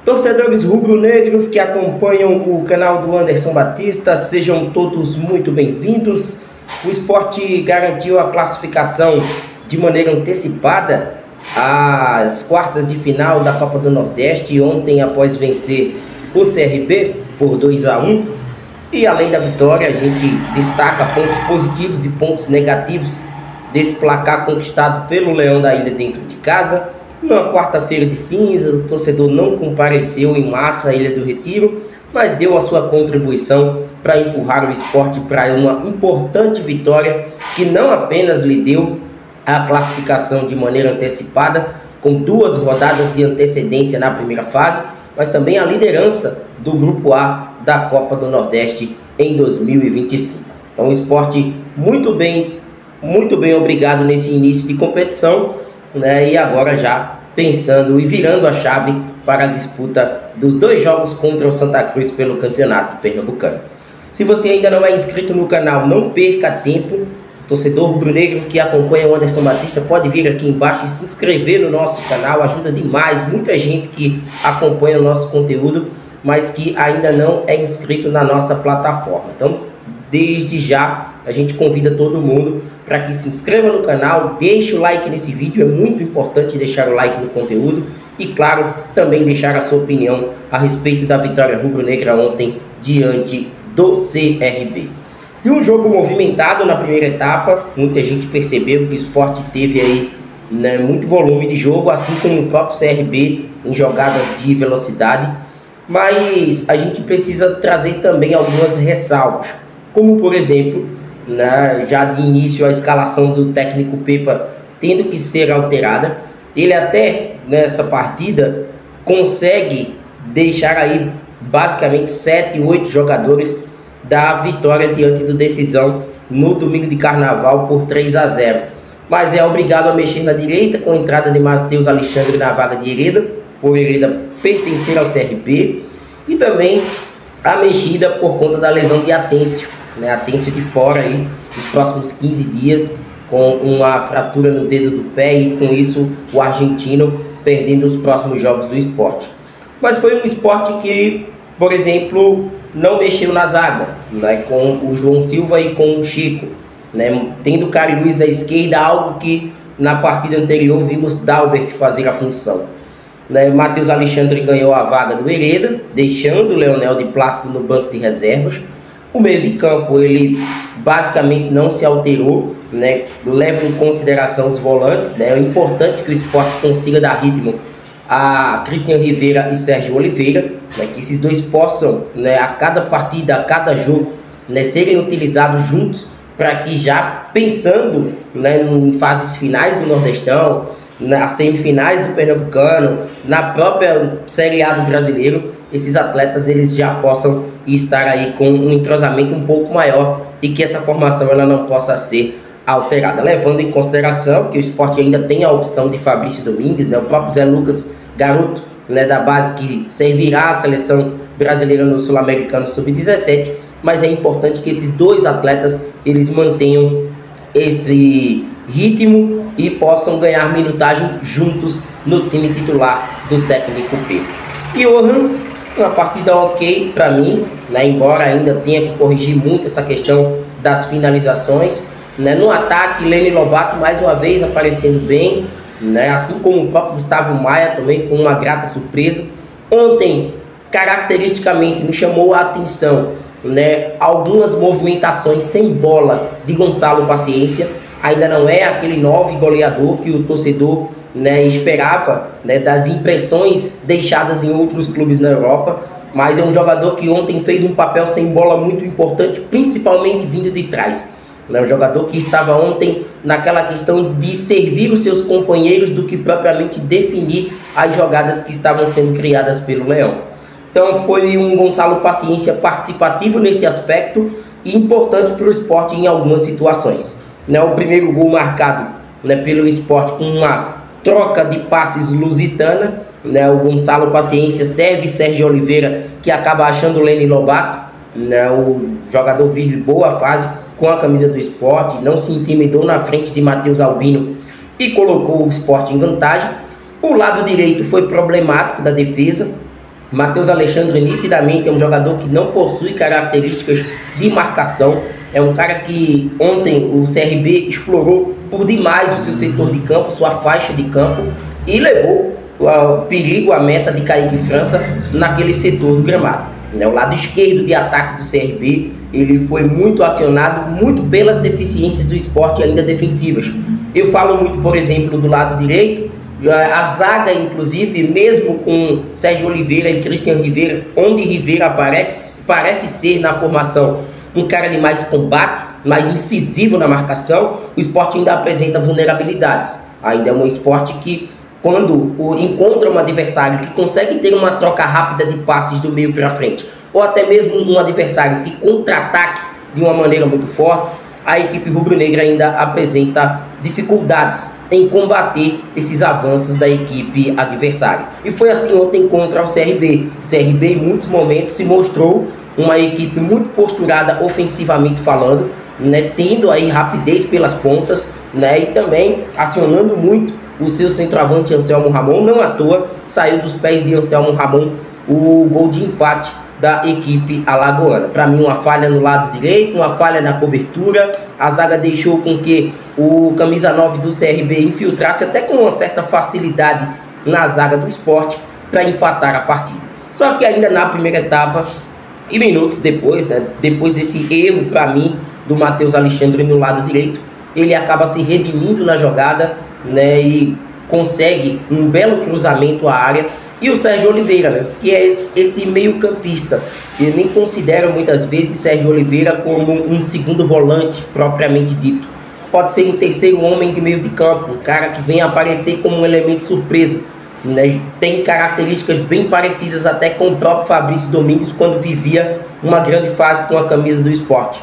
Torcedores rubro-negros que acompanham o canal do Anderson Batista, sejam todos muito bem-vindos. O Sport garantiu a classificação de maneira antecipada às quartas de final da Copa do Nordeste ontem, após vencer o CRB por 2-1. E além da vitória, a gente destaca pontos positivos e pontos negativos desse placar conquistado pelo Leão da Ilha dentro de casa. Na quarta-feira de cinzas, o torcedor não compareceu em massa à Ilha do Retiro, mas deu a sua contribuição para empurrar o Sport para uma importante vitória que não apenas lhe deu a classificação de maneira antecipada, com 2 rodadas de antecedência na primeira fase, mas também a liderança do Grupo A da Copa do Nordeste em 2025. Então o Sport muito bem obrigado nesse início de competição, né? E agora já pensando e virando a chave para a disputa dos 2 jogos contra o Santa Cruz pelo Campeonato Pernambucano. Se você ainda não é inscrito no canal, não perca tempo. Torcedor rubro-negro que acompanha o Anderson Batista pode vir aqui embaixo e se inscrever no nosso canal, ajuda demais. Muita gente que acompanha o nosso conteúdo, mas que ainda não é inscrito na nossa plataforma. Então, desde já, a gente convida todo mundo para que se inscreva no canal, deixe o like nesse vídeo, é muito importante deixar o like no conteúdo e, claro, também deixar a sua opinião a respeito da vitória rubro-negra ontem diante do CRB. E um jogo movimentado na primeira etapa, muita gente percebeu que o Sport teve aí, né, muito volume de jogo, assim como o próprio CRB em jogadas de velocidade, mas a gente precisa trazer também algumas ressalvas, como por exemplo, né, já de início a escalação do técnico Pepa tendo que ser alterada. Ele até nessa partida consegue deixar aí basicamente 7, 8 jogadores da vitória diante do Decisão no domingo de Carnaval por 3-0. Mas é obrigado a mexer na direita com a entrada de Matheus Alexandre na vaga de Hereda, por Hereda pertencer ao CRB, e também a mexida por conta da lesão de Atêncio, né? Atêncio de fora aí nos próximos 15 dias com uma fratura no dedo do pé, e com isso o argentino perdendo os próximos jogos do Sport. Mas foi um Sport que, por exemplo, não mexeu na zaga, né, com o João Silva e com o Chico, né, tendo o Cari Luiz da esquerda, algo que na partida anterior vimos Dalbert fazer a função, né. Matheus Alexandre ganhou a vaga do Hereda, deixando o Leonel de Plácido no banco de reservas. O meio de campo ele basicamente não se alterou, né, leva em consideração os volantes, né. É importante que o Sport consiga dar ritmo a Cristian Rivera e Sérgio Oliveira, né, que esses dois possam, né, a cada partida, a cada jogo, né, serem utilizados juntos, para que já pensando, né, em fases finais do Nordestão, nas semifinais do Pernambucano, na própria Série A do Brasileiro, esses atletas eles já possam estar aí com um entrosamento um pouco maior e que essa formação ela não possa ser alterada, levando em consideração que o Sport ainda tem a opção de Fabrício Domingues, né, o próprio Zé Lucas, garoto, né, da base que servirá à seleção brasileira no Sul-Americano Sub-17, mas é importante que esses 2 atletas eles mantenham esse ritmo e possam ganhar minutagem juntos no time titular do técnico Pedro. E Johan, uma partida ok para mim, né, embora ainda tenha que corrigir muito essa questão das finalizações, né. No ataque, Leni Lobato mais uma vez aparecendo bem, né, assim como o próprio Gustavo Maia também foi uma grata surpresa. Ontem, caracteristicamente, me chamou a atenção, né, algumas movimentações sem bola de Gonçalo Paciência. Ainda não é aquele 9 goleador que o torcedor, né, esperava, né, das impressões deixadas em outros clubes na Europa, mas é um jogador que ontem fez um papel sem bola muito importante, principalmente vindo de trás. Um jogador que estava ontem naquela questão de servir os seus companheiros do que propriamente definir as jogadas que estavam sendo criadas pelo Leão. Então foi um Gonçalo Paciência participativo nesse aspecto e importante para o Sport em algumas situações. O primeiro gol marcado, né, pelo Sport com uma troca de passes lusitana, né, o Gonçalo Paciência serve Sérgio Oliveira, que acaba achando o Leni Lobato, né, o jogador vive boa fase com a camisa do Sport, não se intimidou na frente de Matheus Albino e colocou o Sport em vantagem. O lado direito foi problemático da defesa, Matheus Alexandre nitidamente é um jogador que não possui características de marcação. É um cara que ontem o CRB explorou por demais o seu setor de campo, sua faixa de campo, e levou o perigo, a meta de Kaique França naquele setor do gramado. O lado esquerdo de ataque do CRB, ele foi muito acionado, muito pelas deficiências do Sport ainda defensivas. Eu falo muito, por exemplo, do lado direito, a zaga, inclusive, mesmo com Sérgio Oliveira e Christian Rivera, onde Rivera parece ser na formação um cara de mais combate, mais incisivo na marcação, o Sport ainda apresenta vulnerabilidades. Ainda é um Sport que, quando encontra um adversário que consegue ter uma troca rápida de passes do meio para frente, ou até mesmo um adversário que contra-ataque de uma maneira muito forte, a equipe rubro-negra ainda apresenta dificuldades em combater esses avanços da equipe adversária. E foi assim ontem contra o CRB. O CRB em muitos momentos se mostrou uma equipe muito posturada ofensivamente falando, tendo aí rapidez pelas pontas, e também acionando muito o seu centroavante Anselmo Ramon. Não à toa saiu dos pés de Anselmo Ramon o gol de empate da equipe alagoana. Para mim, uma falha no lado direito, uma falha na cobertura. A zaga deixou com que o camisa 9 do CRB infiltrasse até com uma certa facilidade na zaga do Sport para empatar a partida. Só que ainda na primeira etapa, e minutos depois, depois desse erro, para mim, do Matheus Alexandre no lado direito, ele acaba se redimindo na jogada, e consegue um belo cruzamento à área. E o Sérgio Oliveira, que é esse meio campista. Eu nem considero muitas vezes Sérgio Oliveira como um segundo volante propriamente dito. Pode ser um terceiro homem de meio de campo, um cara que vem aparecer como um elemento surpresa. Tem características bem parecidas até com o próprio Fabrício Domingues quando vivia uma grande fase com a camisa do Sport.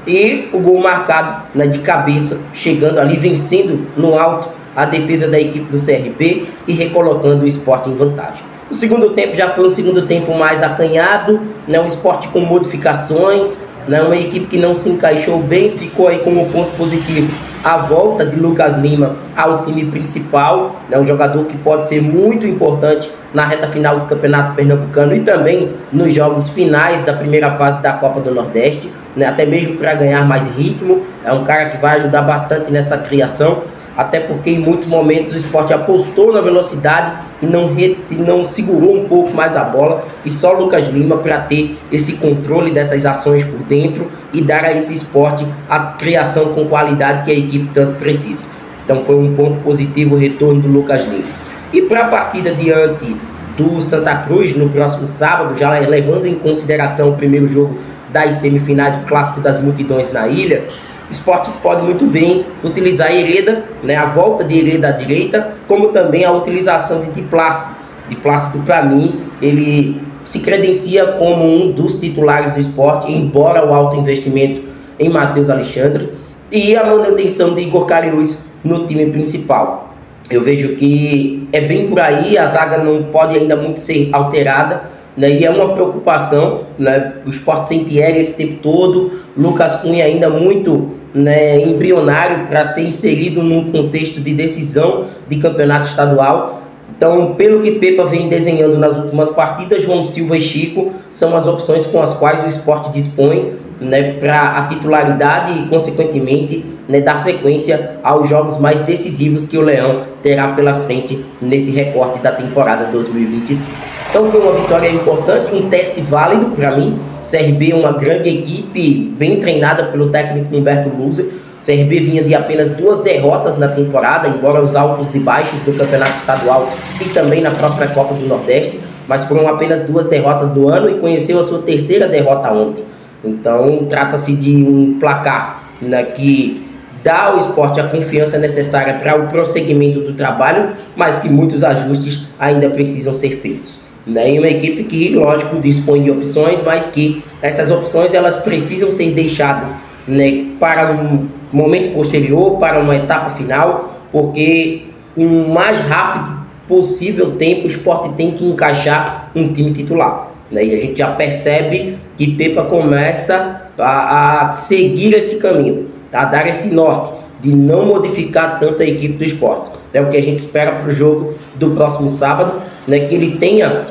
E o gol marcado de cabeça, chegando ali, vencendo no alto a defesa da equipe do CRB e recolocando o Sport em vantagem. O segundo tempo já foi um segundo tempo mais acanhado, o Sport com modificações, uma equipe que não se encaixou bem, ficou aí como ponto positivo a volta de Lucas Lima ao time principal, um jogador que pode ser muito importante na reta final do Campeonato Pernambucano e também nos jogos finais da primeira fase da Copa do Nordeste, até mesmo para ganhar mais ritmo. É um cara que vai ajudar bastante nessa criação, até porque em muitos momentos o Sport apostou na velocidade e não segurou um pouco mais a bola, e só Lucas Lima para ter esse controle dessas ações por dentro e dar a esse Sport a criação com qualidade que a equipe tanto precisa. Então foi um ponto positivo o retorno do Lucas Lima. E para a partida diante do Santa Cruz no próximo sábado, já levando em consideração o primeiro jogo das semifinais, o Clássico das Multidões na Ilha, o Sport pode muito bem utilizar Hereda, a volta de Hereda à direita, como também a utilização de Plácido. Plácido, para mim, ele se credencia como um dos titulares do Sport, embora o alto investimento em Matheus Alexandre, e a manutenção de Igor Cariús no time principal. Eu vejo que é bem por aí, a zaga não pode ainda muito ser alterada, e é uma preocupação, o Sport sem Thierry esse tempo todo, Lucas Cunha ainda muito embrionário para ser inserido num contexto de decisão de campeonato estadual. Então, pelo que Pepa vem desenhando nas últimas partidas, João Silva e Chico são as opções com as quais o Sport dispõe para a titularidade e, consequentemente, dar sequência aos jogos mais decisivos que o Leão terá pela frente nesse recorte da temporada 2025. Então foi uma vitória importante, um teste válido para mim. O CRB é uma grande equipe, bem treinada pelo técnico Humberto Luzer. O CRB vinha de apenas 2 derrotas na temporada, embora os altos e baixos do campeonato estadual e também na própria Copa do Nordeste, mas foram apenas 2 derrotas do ano e conheceu a sua 3ª derrota ontem. Então trata-se de um placar que dá ao Sport a confiança necessária para o prosseguimento do trabalho, mas que muitos ajustes ainda precisam ser feitos. E uma equipe que, lógico, dispõe de opções, mas que essas opções elas precisam ser deixadas para um momento posterior, para uma etapa final, porque o mais rápido possível tempo o Sport tem que encaixar um time titular. E a gente já percebe que Pepa começa a seguir esse caminho, a dar esse norte de não modificar tanto a equipe do Sport. É o que a gente espera para o jogo do próximo sábado, que ele tenha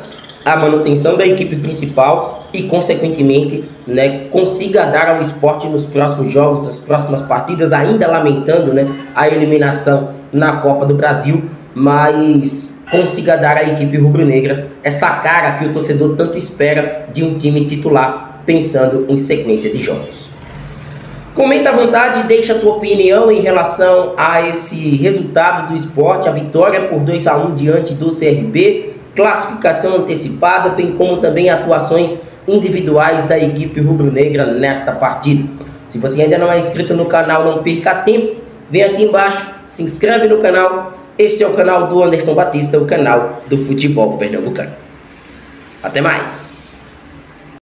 a manutenção da equipe principal e, consequentemente, né, consiga dar ao Sport nos próximos jogos, nas próximas partidas, ainda lamentando, né, a eliminação na Copa do Brasil, mas consiga dar à equipe rubro-negra essa cara que o torcedor tanto espera de um time titular, pensando em sequência de jogos. Comenta à vontade, deixa a tua opinião em relação a esse resultado do Sport, a vitória por 2-1 diante do CRB, classificação antecipada, bem como também atuações individuais da equipe rubro-negra nesta partida. Se você ainda não é inscrito no canal, não perca tempo, vem aqui embaixo, se inscreve no canal. Este é o canal do Anderson Batista, o canal do futebol pernambucano. Até mais!